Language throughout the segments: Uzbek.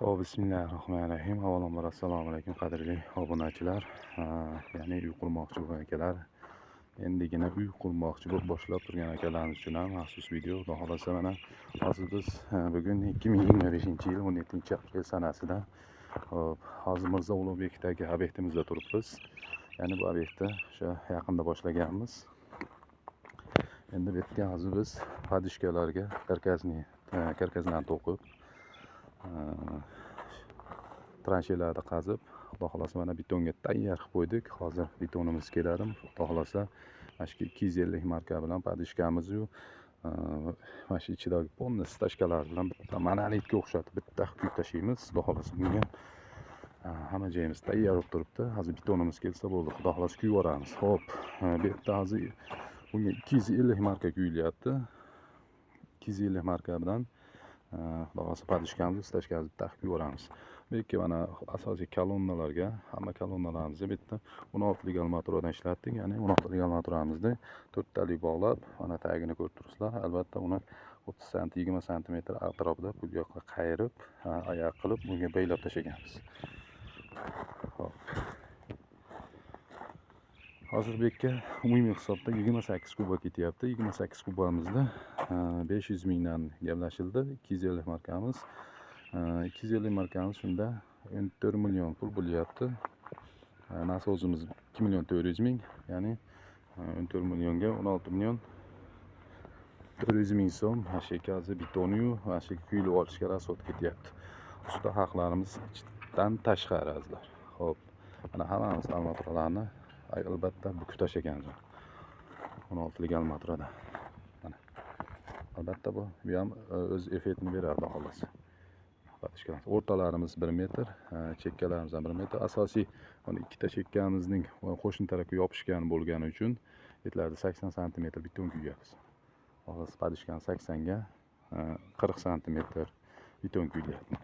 Bismillahirrahmanirrahim. Avvalambor assalomu alaykum qadrli obunachilar. Ya'ni uy qurmoqchi bo'lgan akalar, endigina uy qurmoqchi bo'lib boshlab turgan akalarimiz uchun ham maxsus video. Xudo xolasa mana hozir biz bugun 2025-yil 17-aprel sanasida hozir Mirzo Ulug'bekdagi obyektimizda turibmiz. Ya'ni bu obyektni o'sha yaqinda boshlaganmiz. Endi bu yerga hozir biz podishkalarga karkaslarni to'qib transhelarni qazib, xudo xolasa mana betonga tayyor qilib qo'ydik. Hozir betonimiz keladi. Xudo xolasa mana shu 250 marka bilan podishkamiz yu mana shu ichidagi polni stashkalar bilan bitta monolitga o'xshatib bitta quyib tashlaymiz. Xudo xolasa bunga hamma joyimiz tayyor bo'lib turibdi. Hozir betonimiz kelsa bo'ldi. Xudo xolasa quyib yuboramiz. Xo'p, bu yerda hozir bunga 250 marka quyilyapti. 250 marka bilan xudo xolasa podishkamizni stashkamizni taqib yuboramiz. Bu yerga mana asosiy kolonnalarga, hamma kolonnalarimizni bitta 16 lik armaturadan ishlatdik. Ya'ni 16 lik armaturamizni 4 talik bog'lab, mana tagini ko'rib turibsizlar. Albatta uni 30 sm, 20 sm atrofida bu yoqqa qayirib, oyoq qilib bunga baylab tashlaganmiz. Xo'p. Hozir bu yerga umumiy hisobda 28 kuba ketyapti. 28 kubamizda 500 mingdan gaplashildi. 250 markamiz. 250 markamiz shunda 14 million pul bo'lyapti. Nasozimiz 2 million 400 ming, ya'ni 14 millionga 16 million 400 ming so'm hozir betoniyu mana shu quyilib olishga rasxod ketyapti. Usta haqlarimiz ichdan tashqari azlar. Xo'p, mana hammamiz armaturalarni albatta bukib tashlaganmiz. 16 lik armaturadan. Mana. Albatta bu ham o'z effektini beradi xolos. O'rtalarimiz 1 metr, chekkalarimiz ham 1 metr. Asosiy mana ikkita chekkamizning qo'shni tarafga yopishgan bo'lgani uchun betlarda 80 sm beton quyyapmiz. Xolos podishkani 80 ga 40 sm beton quyilyapti.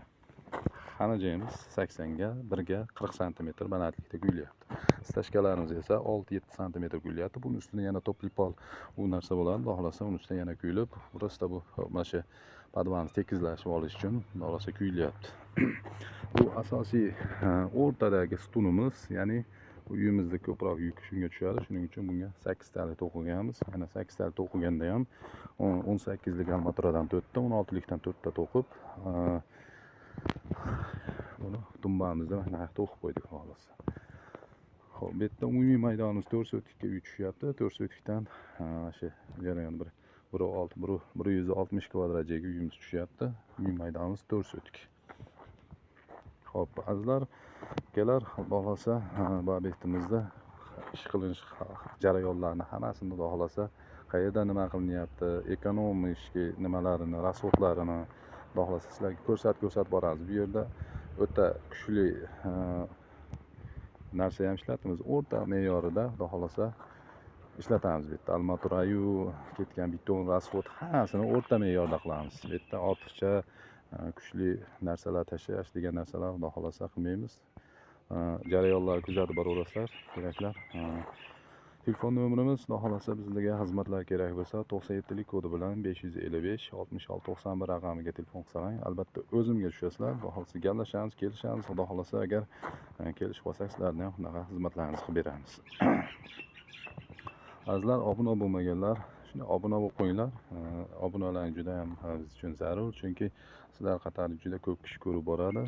Hamma joyimiz 80 ga 1 ga 40 sm balandlikda quyilyapti. Stashkalarimiz esa 6-7 sm quyilyapti. Buning ustida yana topli pol bu narsa bo'ladi. Xudo xolasa uning ustida yana quyilib, burasida bu mana shu podvalni tekizlashib olish uchun xudo xolasa quyilyapti. Bu asosiy o'rtadagi stunimiz, ya'ni uyimizda ko'proq yuk shunga tushadi. Shuning uchun bunga 8 talik to'qiganmiz. Mana 8 talik to'qiganda ham 18 lik armaturadan 4 ta, 16 likdan 4 ta to'qib buni tumbamizda mana to'qib qo'ydik xolos. Xo'p, bu yerda umumiy maydonimiz 4 sotikka uy tushyapti. 4 sotikdan shu jarayon 160 kvadrat joyga uyimiz tushyapti. Uy maydonimiz 4 sotik. Xo'p, azizlar, akalar, xudo xolasa bu obyektimizda ish qilinish jarayonlarini hammasini xudo xolasa qayerda nima qilinyapti, ekonomik nimalarini, rasxodlarini xudo xolasa sizlarga ko'rsatib boramiz. Bu yerda o'ta kuchli narsa ham ishlatamiz. O'rta me'yorida xudo xolasa ishlatamiz. Bu yerda armaturayu ketgan beton, rasxod hammasini o'rta me'yorda qilamiz. Bu yerda ortiqcha kuchli narsalar tashlash degan narsalar xudo xolasa qilmaymiz. Jarayonlarni kuzatib boraverasizlar, keraklar. Telefon nomerimiz xudo xolasa bizlarga xizmatlar kerak bo'lsa 97 lik kodi bilan 555 66 91 raqamiga telefon qilsang, albatta o'zimga tushasizlar. Xudo xolasa gaplashamiz, kelishamiz. Xudo xolasa agar kelishib qolsak, sizlarni ham shunaqa xizmatlaringizni qilib beramiz. Azizlar, obuna bo'lmaganlar shunday obuna bo'lib qo'yinglar. Obunalarning juda ham biz uchun zarur, chunki sizlar qatori juda ko'p kishi ko'rib boradi.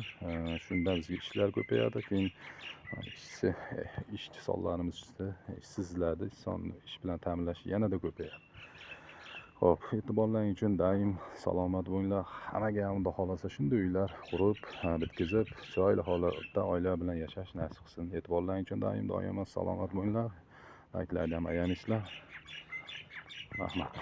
Shunda bizga ishlar ko'payadi. Keyin ishchi sonlarimiz ishsizlarni ish bilan ta'minlash yanada ko'payadi. Xo'p, e'tiborlaringiz uchun doim salomat bo'linglar. Hammaga ham xudo xolasa shunday uylar qurib, bitkazib, chiroyli holatda oila bilan yashash nasib qilsin. E'tiborlaringiz uchun doim salomat bo'linglar. Like'larni ham ayanisizlar. Rahmat.